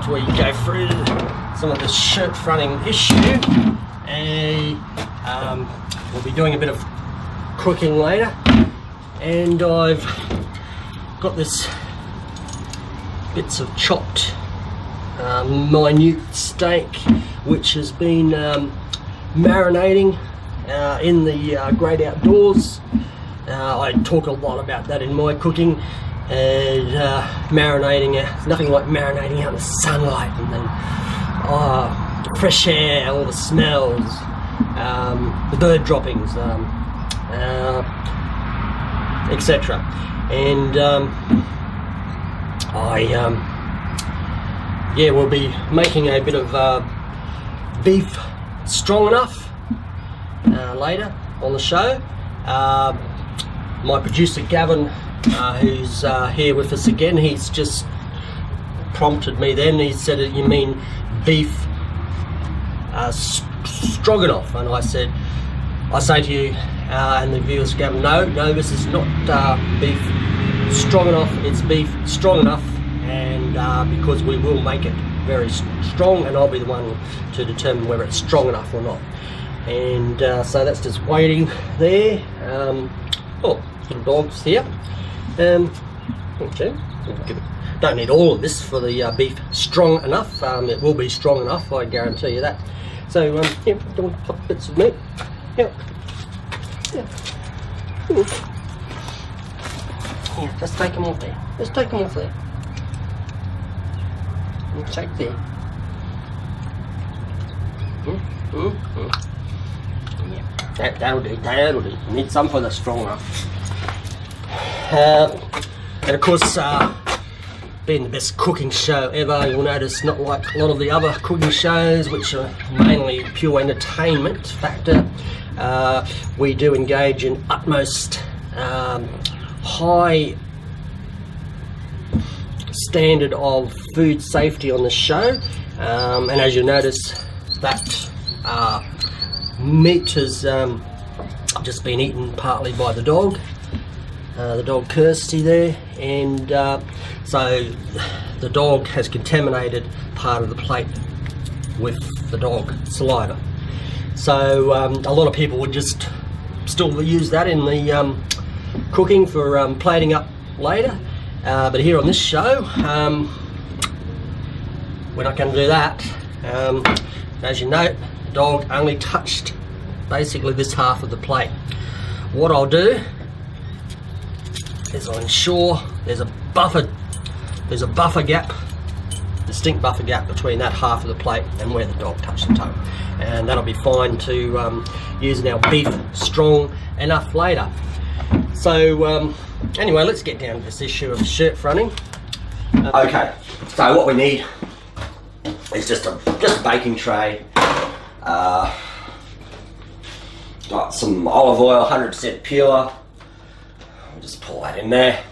we go through some of the shirt fronting issue, and we'll be doing a bit of cooking later. And I've got this bits of chopped minute steak which has been marinating in the great outdoors. I talk a lot about that in my cooking, and marinating, nothing like marinating out in the sunlight, and then the fresh air, all the smells, the bird droppings, etc. And we'll be making a bit of beef strong enough later on the show. My producer Gavin, who's here with us again, he's just prompted me then. He said, "You mean beef stroganoff?" And I say to you and the viewers, Gavin, no, this is not beef stroganoff, it's beef strong enough, and because we will make it very strong, and I'll be the one to determine whether it's strong enough or not. And so that's just waiting there. Little dogs here. Okay, don't need all of this for the beef strong enough. It will be strong enough, I guarantee you that. So doing pop bits of meat. Yeah. Here, let's take them off there. Let's take them off there. And check there. Yeah, that'll do. Need some for the strong enough. And of course, being the best cooking show ever, you'll notice, not like a lot of the other cooking shows which are mainly pure entertainment factor, we do engage in utmost high standard of food safety on the show, and as you'll notice, that meat has just been eaten partly by the dog Kirsty there, and so the dog has contaminated part of the plate with the dog saliva. So a lot of people would just still use that in the cooking for plating up later, but here on this show we're not going to do that. As you note, the dog only touched basically this half of the plate. What I'll do is I'll ensure there's a buffer gap, distinct buffer gap between that half of the plate and where the dog touched the tongue, and that'll be fine to use in our beef strong enough later. So anyway, let's get down to this issue of shirt fronting. Okay, so what we need is just a baking tray. Got some olive oil, 100% pure. I'll just pour that in there.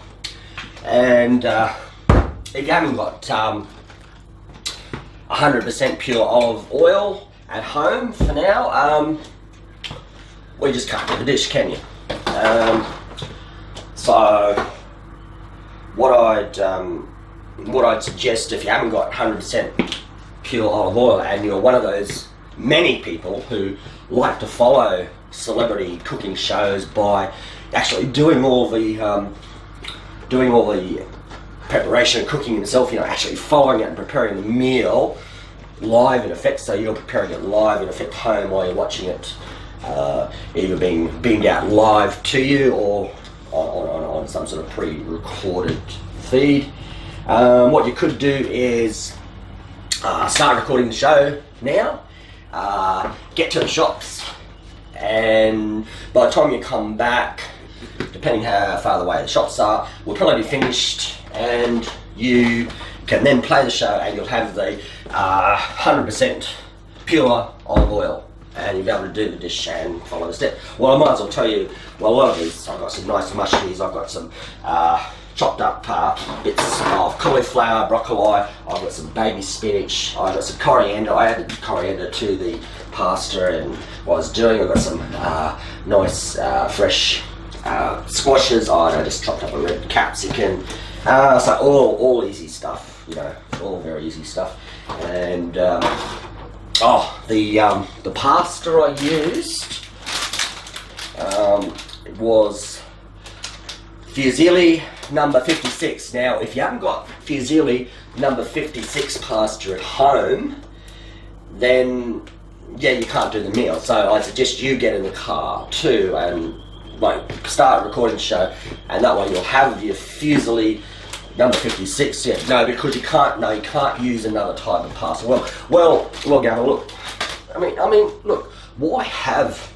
And if you haven't got 100% pure olive oil at home for now, we just can't do the dish, can you? So what I'd suggest, if you haven't got 100% pure olive oil and you're one of those many people who like to follow celebrity cooking shows by actually doing all the preparation and cooking themselves, actually following it and preparing the meal live in effect, so you're preparing it live in effect home while you're watching it, either being beamed out live to you or on some sort of pre-recorded feed. What you could do is start recording the show now, get to the shops, and by the time you come back, depending how far away the shops are, we'll probably be finished, and you can then play the show and you'll have the 100% pure olive oil, and you'll be able to do the dish and follow the step. Well, I might as well tell you, a lot of these, I've got some nice mushies, I've got some chopped up bits of cauliflower, broccoli, I've got some baby spinach, I've got some coriander. I added coriander to the pasta and what I was doing. I've got some nice fresh squashes. I just chopped up a red capsicum. So all easy stuff. you know, all very easy stuff. And the pasta I used was fusilli number 56. Now, if you haven't got fusilli number 56 pasta at home, then yeah, you can't do the meal. So I suggest you get in the car too and like start recording the show, and that way you'll have your fusilli number 56. Yeah, no, because you can't use another type of pasta. Well, Gavin, look. I mean, look. Why have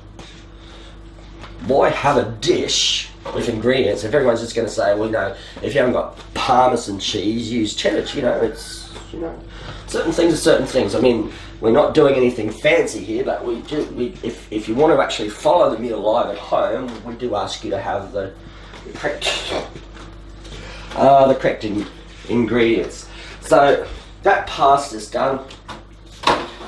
a dish with ingredients if everyone's just going to say, well, you know, if you haven't got Parmesan cheese, use cheddar. You know, it's, you know, certain things are certain things. I mean, we're not doing anything fancy here, but if you want to actually follow the meal live at home, we do ask you to have the correct ingredients. So that pasta's done.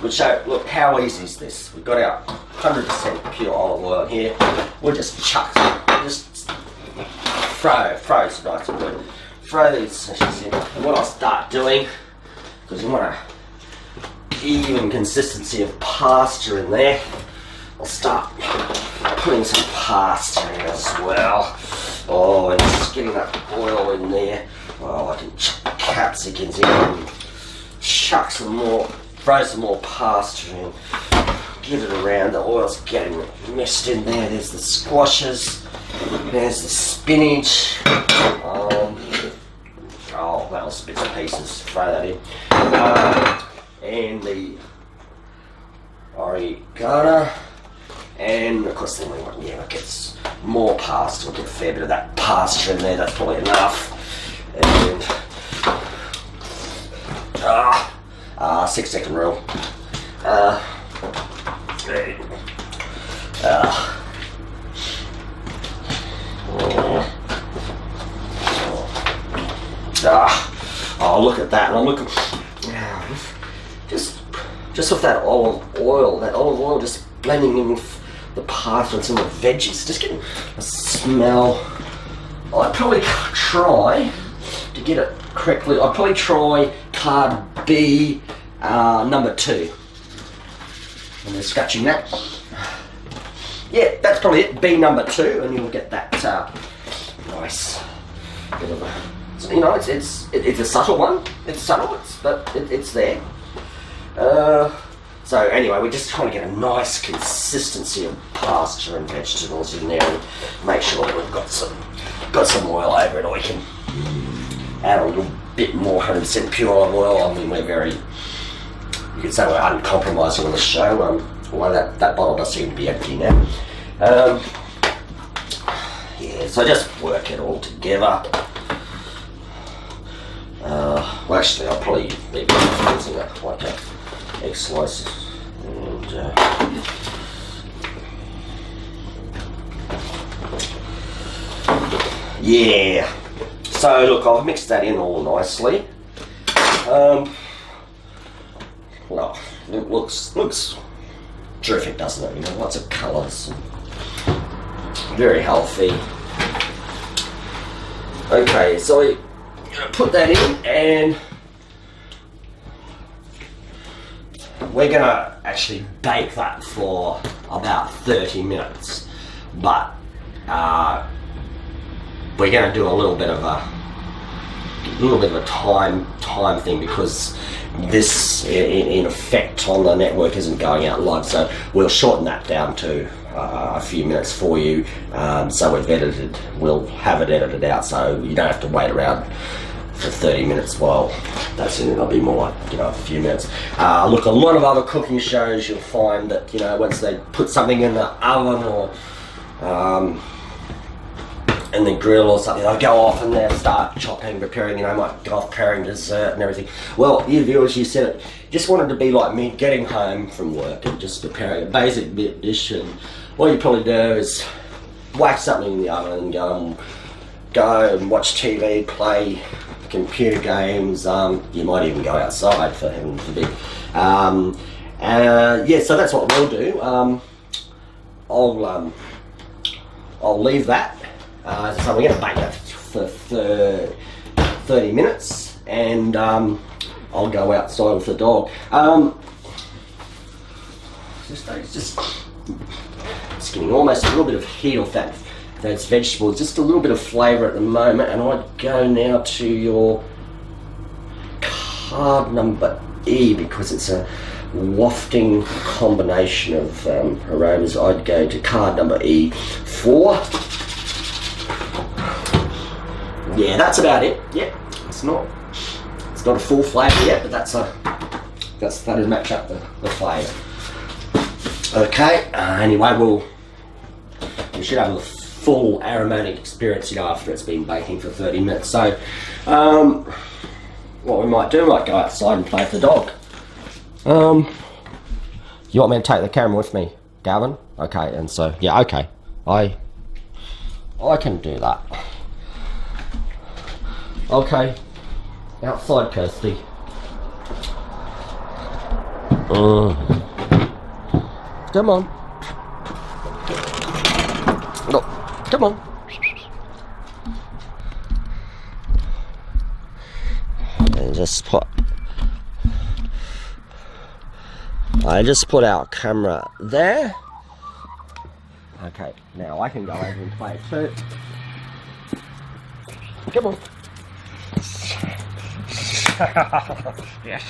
We'll show, look, how easy is this? We've got our 100% pure olive oil here. We'll just throw some nice and good. Throw these sachets in. And what I'll start doing, because you want a even consistency of pasta in there, I'll start putting some pasta in as well. Oh, and just getting that oil in there. Oh, I can chuck capsicums in and chuck some more, throw some more pasta in. Give it around, the oil's getting mixed in there. There's the squashes, there's the spinach. Well, bits and pieces, throw that in. And the oregano. And of course then we want, yeah, it gets more pasta, we'll get a fair bit of that pasta in there, that's probably enough. And 6-second rule. Oh, look at that, and I'm looking, just with that olive oil just blending in with the pasta and some of the veggies, just getting a smell. I'd probably try to get it correctly. I'd probably try card B number 2. And they're scratching that. Yeah, that's probably it. B number 2, and you'll get that nice bit of a, you know, it's a subtle one. It's subtle, but it's there. So anyway, we're just trying to get a nice consistency of pasta and vegetables in there, and make sure that we've got some oil over it, or we can add a little bit more 100% pure olive oil. I mean, we're very, you could say we're uncompromising on the show. Although that bottle does seem to be empty now. Yeah, so just work it all together. Well, actually, I'll probably be using like a egg slice, and yeah. So look, I've mixed that in all nicely. Well, it looks terrific, doesn't it? You know, lots of colours, very healthy. Okay, so we're gonna put that in, and we're gonna actually bake that for about 30 minutes, but we're gonna do a little bit of a time thing, because this in effect on the network isn't going out live, so we'll shorten that down to a few minutes for you. So we'll have it edited out, so you don't have to wait around for 30 minutes. Well, that's it. It'll be more like, you know, a few minutes. Look, a lot of other cooking shows, you'll find that, you know, once they put something in the oven or in the grill or something, they'll go off and they'll start chopping, preparing, you know, might go off preparing dessert and everything. Well, you viewers, you said it, just wanted to be like me, getting home from work and just preparing a basic dish, and what you probably do is whack something in the oven and go and watch TV, play computer games. You might even go outside, for heaven forbid. Yeah, so that's what we'll do. I'll leave that. So we're going to bake that for 30 minutes, and I'll go outside with the dog. It's getting almost a little bit of heat off those vegetables, just a little bit of flavour at the moment, and I'd go now to your card number E, because it's a wafting combination of aromas. I'd go to card number E4. Yeah, that's about it. Yeah, it's not a full flavour yet, but that's that'll match up the flavour. Okay, anyway, we should have a full aromatic experience, you know, after it's been baking for 30 minutes. So, what we might do, we might go outside and play with the dog. You want me to take the camera with me, Gavin? Okay, and so, yeah, okay. I can do that. Okay, outside, Kirsty. Come on. Look, come on. And I just put our camera there. Okay, now I can go over and play too. Come on. Yes.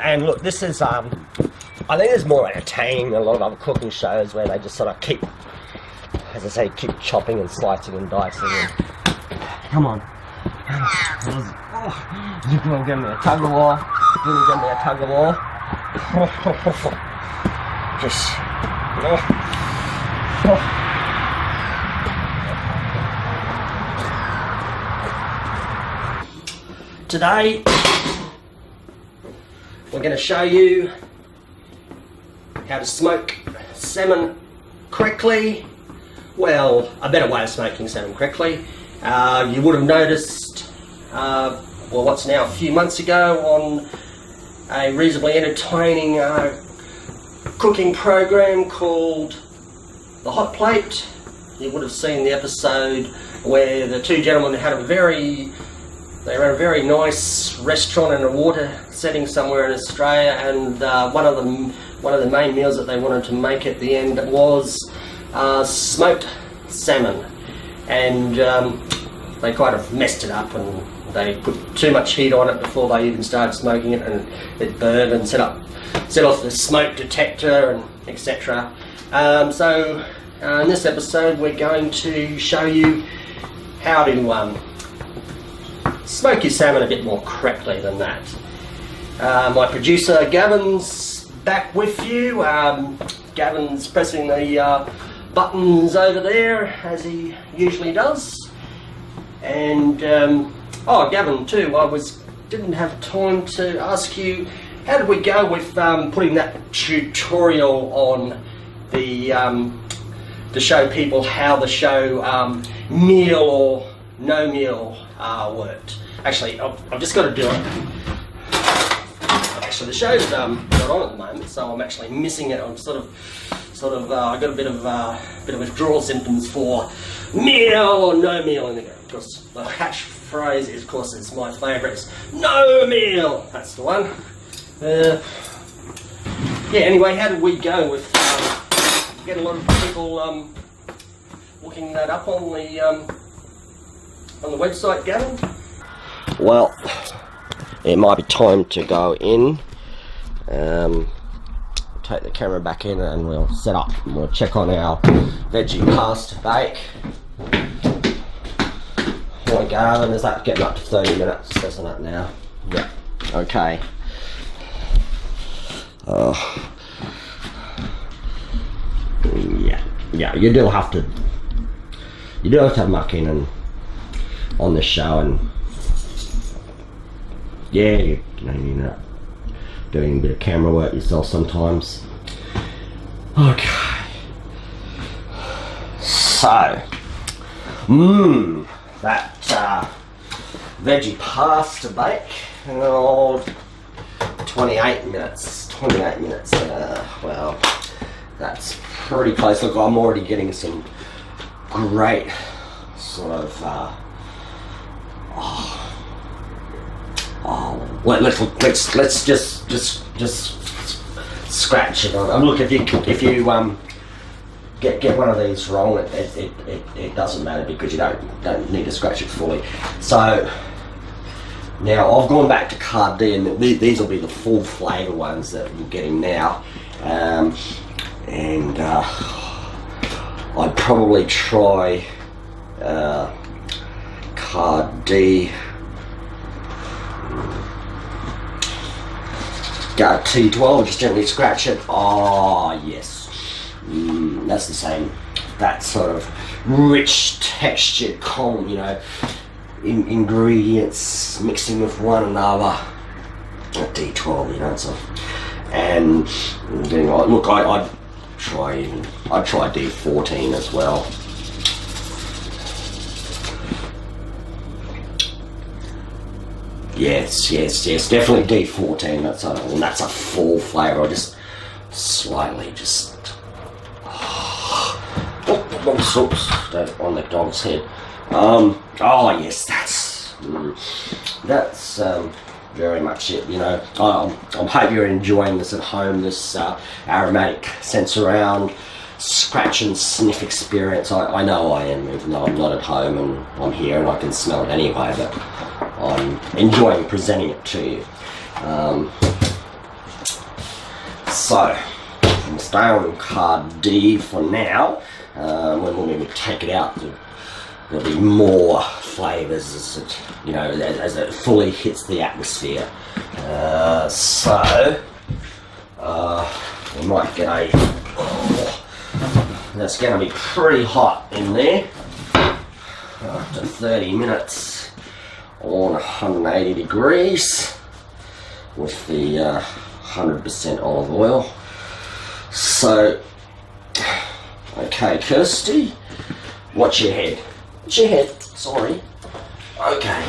And look, this is I think it's more entertaining than a lot of other cooking shows where they just sort of keep, as I say, keep chopping and slicing and dicing. And, come on. You can give me a tug of war. You can give me a tug of war. Just. Today, we're going to show you how to smoke salmon correctly. Well, a better way of smoking salmon correctly. You would have noticed, well, what's now a few months ago, on a reasonably entertaining cooking program called The Hot Plate. You would have seen the episode where the two gentlemen had they were at a very nice restaurant in a water setting somewhere in Australia, and one of the main meals that they wanted to make at the end was smoked salmon, and they kind of messed it up, and they put too much heat on it before they even started smoking it, and it burned and set off the smoke detector and etc. So in this episode we're going to show you how to smoke your salmon a bit more correctly than that. My producer Gavin's back with you. Gavin's pressing the buttons over there as he usually does. And oh, Gavin too, didn't have time to ask you, how did we go with putting that tutorial on to show people how the show meal or no meal worked? Actually, I've just got to do it. Actually, the show's not on at the moment, so I'm actually missing it. I'm sort of, I got a bit of withdrawal symptoms for meal or no meal, and of course the catchphrase is, of course, it's my favourite. It's no meal. That's the one. Yeah. Anyway, how did we go with? Get a lot of people looking that up on the website, Gavin? Well, it might be time to go in, take the camera back in, and we'll set up and we'll check on our veggie pasta bake. There we go, and is that getting up to 30 minutes, doesn't it now? Yeah, okay. Yeah, you do have to muck in and on the show, and yeah, you know, doing a bit of camera work yourself sometimes. Okay, so that veggie pasta bake, oh, 28 minutes. Well, that's pretty close. Look, I'm already getting some great sort of let's just scratch it on. Look, if you get one of these wrong, it doesn't matter, because you don't need to scratch it fully. So now I've gone back to card D, and these will be the full flavour ones that we're getting now. I'd probably try card D. Go T12, just gently scratch it. Oh yes, that's the same. That sort of rich textured, calm, ingredients mixing with one another. A D12, so. And look, I'd try D14 as well. Yes, definitely D14. That's a full flavour. I just slightly on the dog's head. Oh yes, that's very much it. I hope you're enjoying this at home. This aromatic sense around scratch and sniff experience. I know I am, even though I'm not at home and I'm here and I can smell it anyway, but I'm enjoying presenting it to you. So I'm staying on card D for now. When we take it out, there'll be more flavours as it fully hits the atmosphere. We might get that's going to be pretty hot in there after 30 minutes on 180 degrees with the 100% olive oil. So, okay, Kirsty, watch your head. Sorry. Okay.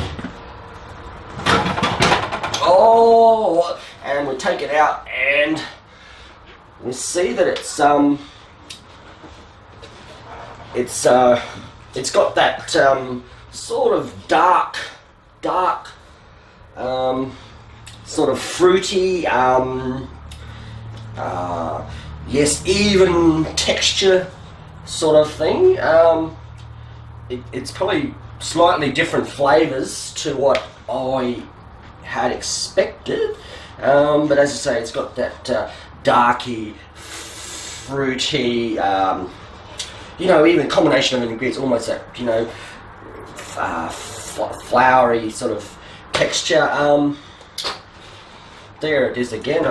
Oh, and we take it out and we see that it's got that sort of dark, sort of fruity, yes, even texture sort of thing. It's probably slightly different flavours to what I had expected, but as I say, it's got that darky, fruity, even combination of ingredients, almost that, flowery sort of texture. There it is again.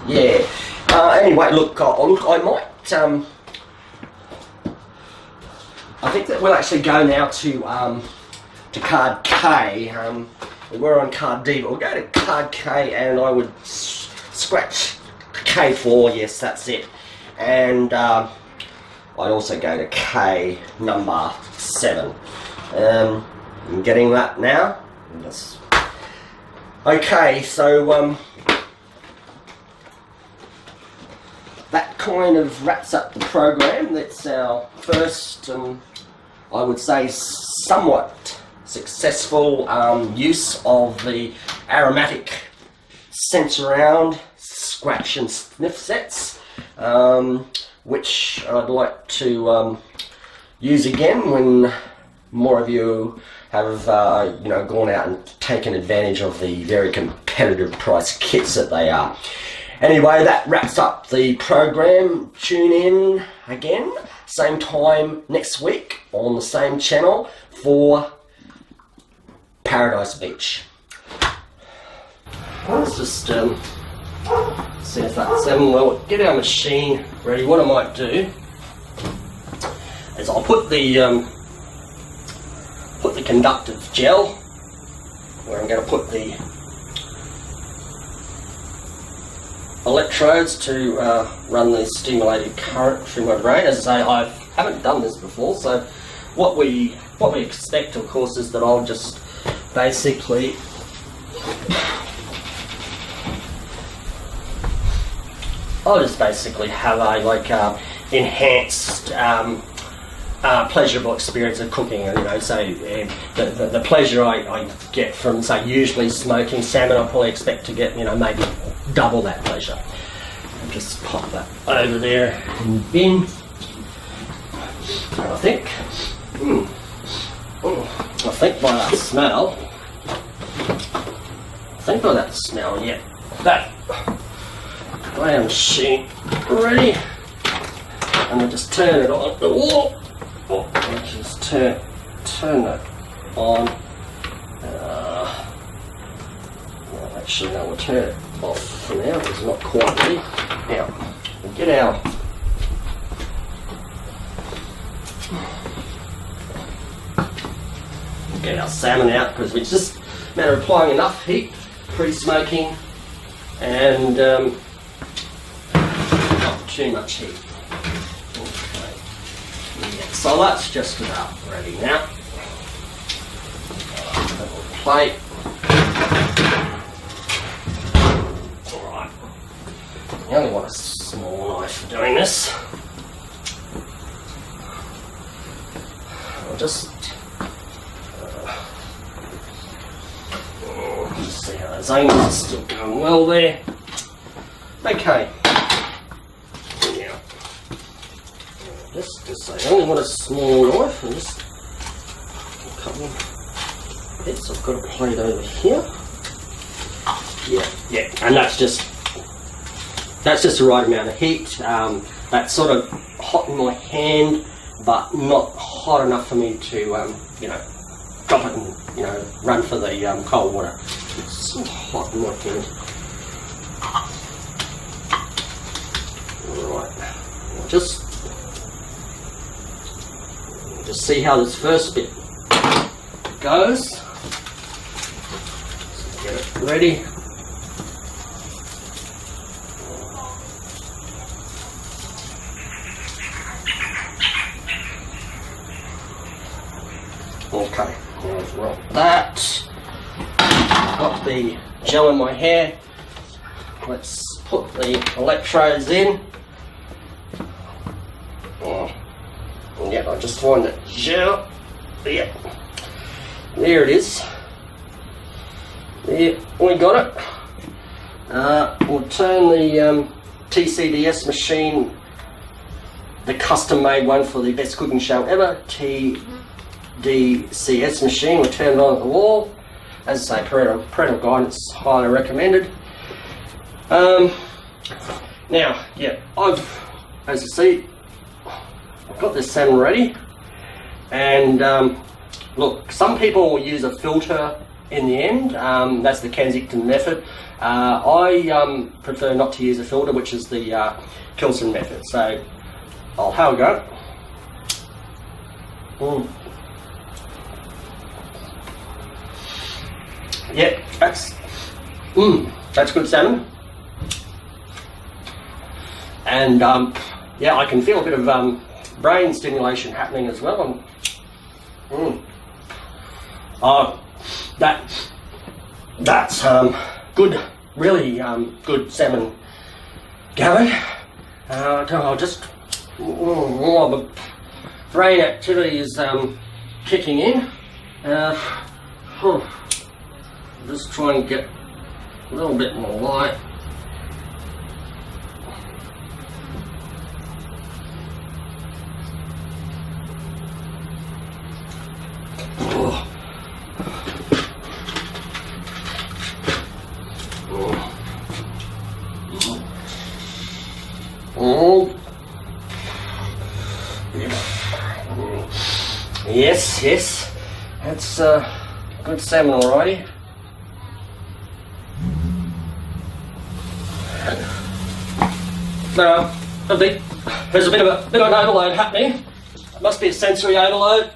Yeah. Anyway, look, I might. I think that we'll actually go now to card K. We're on card D, but we'll go to card K, and I would scratch K4. Yes, that's it. And I'd also go to K number 7. I'm getting that now. Yes. Okay, so that kind of wraps up the program. That's our first, I would say, somewhat successful use of the aromatic sense around scratch and sniff sets, which I'd like to use again when more of you have gone out and taken advantage of the very competitive price kits that they are. Anyway, that wraps up the program. Tune in again, same time next week on the same channel for Paradise Beach. Let's just see if that's well. Get our machine ready. What I might do is I'll put the conductive gel where I'm going to put the electrodes to run the stimulated current through my brain. As I say, I haven't done this before, so what we expect, of course, is that I'll just basically have a enhanced pleasurable experience of cooking. You know, so the pleasure I get from, say, usually smoking salmon, I probably expect to get, you know, maybe double that pleasure. I'll just pop that over there in the bin. And I think, I think by that smell, yeah, that lamb machine ready. And I just turn it on the wall. I just turn that on. Well, actually, no, we'll turn it off for now. It's not quite ready. Now, we'll get our salmon out, because it's just a matter of applying enough heat, pre-smoking, and not too much heat. So that's just about ready now. Little plate. Alright. You only want a small knife for doing this. I'll just see how those onions are still going well there. Okay. Just say I only want a small knife, and just a couple of bits. I've got a plate over here. Yeah, and that's just the right amount of heat. That's sort of hot in my hand, but not hot enough for me to, you know, drop it and, you know, run for the cold water. It's so hot in my hand. Right, just see how this first bit goes. So get it ready. Okay, let's roll that. Got the gel in my hair. Let's put the electrodes in. Yeah, I just find that gel. Yeah, there it is. There, we got it. We'll turn the TCDS machine, the custom-made one for the best cooking show ever, TDCS machine. We'll turn it on at the wall. As I say, parental guidance, highly recommended. Now, yeah, as you see, I've got this salmon ready, and look, some people will use a filter in the end. That's the Kensington method. I prefer not to use a filter, which is the Kilson method. So I'll have a go. Yeah, that's good salmon, and yeah, I can feel a bit of brain stimulation happening as well. That's good, really good salmon going. I'll just the brain activity is kicking in. Just try and get a little bit more light. Yes, that's good salmon alrighty. I think there's a bit of an overload happening. It must be a sensory overload.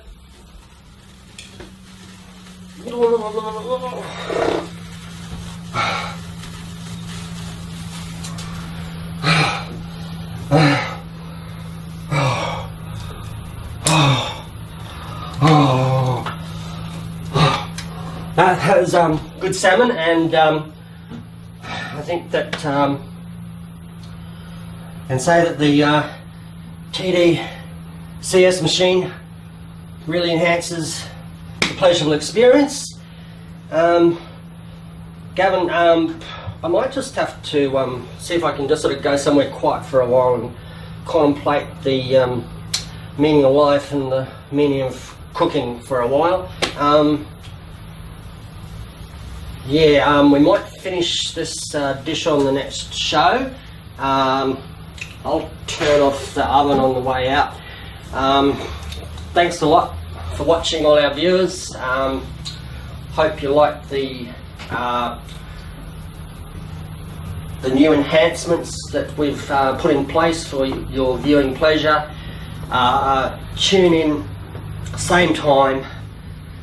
That was good salmon, and I think that and say that the CS machine really enhances the pleasurable experience. Gavin, I might just have to see if I can just sort of go somewhere quiet for a while and contemplate the meaning of life and the meaning of cooking for a while. We might finish this dish on the next show. I'll turn off the oven on the way out. Thanks a lot for watching, all our viewers. Hope you like the new enhancements that we've put in place for your viewing pleasure. Tune in same time,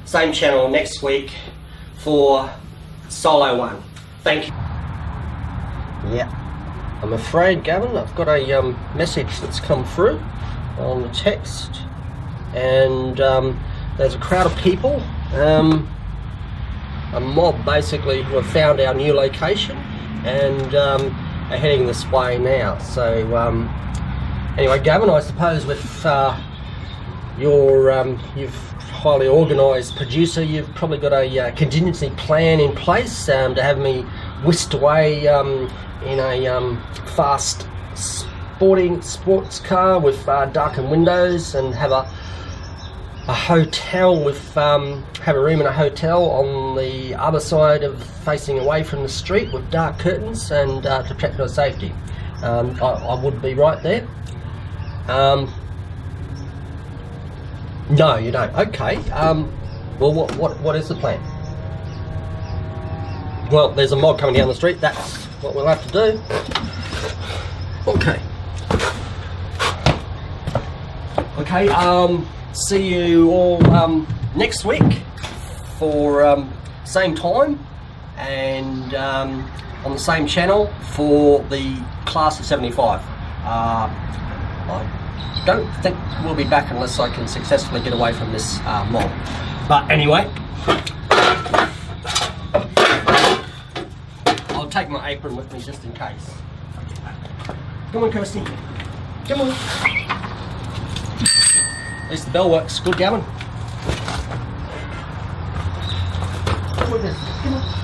same channel next week for Solo 1. Thank you. Yeah, I'm afraid, Gavin, I've got a message that's come through on the text, and there's a crowd of people, a mob basically, who have found our new location and are heading this way now. So anyway, Gavin, I suppose with you've highly organised producer, you've probably got a contingency plan in place to have me whisked away in a fast sports car with darkened windows, and have a hotel with have a room in a hotel on the other side of facing away from the street with dark curtains, and to protect my safety. I would be right there. No, you don't. Okay. Well, what is the plan? Well, there's a mob coming down the street. That's what we'll have to do. Okay. Okay. See you all next week for same time and on the same channel for the class of 75. I don't think we'll be back unless I can successfully get away from this mob. But anyway, I'll take my apron with me just in case. Come on, Kirsty. Come on. At least the bell works. Good, Gavin. Come on, Kirsty. Come on.